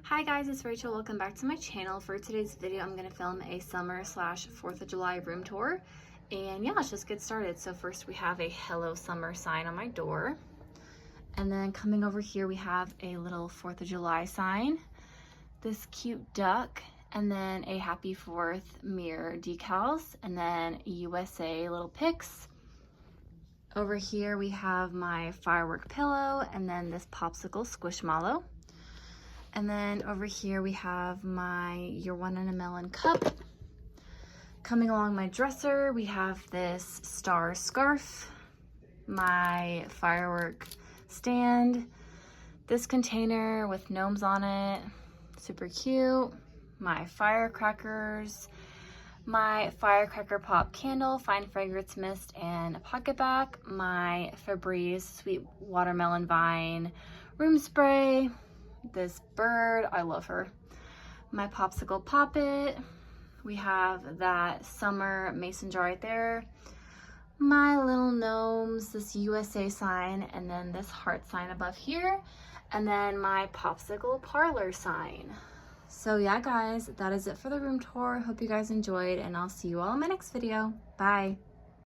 Hi guys, it's Rachel. Welcome back to my channel. For today's video, I'm going to film a summer / 4th of July room tour. And yeah, let's just get started. So first we have a Hello Summer sign on my door. And then coming over here, we have a little 4th of July sign, this cute duck, and then a Happy 4th mirror decals, and then USA little pics. Over here we have my firework pillow, and then this popsicle squishmallow. And then over here we have my You're One in a Melon cup. Coming along my dresser, we have this star scarf, my firework stand, this container with gnomes on it, super cute, my firecrackers, my firecracker pop candle, fine fragrance mist, and a pocket back, my Febreze sweet watermelon vine room spray, this bird, I love her, my popsicle poppet, we have that summer mason jar right there, my little gnomes, this USA sign, and then this heart sign above here, and then my popsicle parlor sign. So yeah guys, that is it for the room tour. Hope you guys enjoyed, and I'll see you all in my next video. Bye.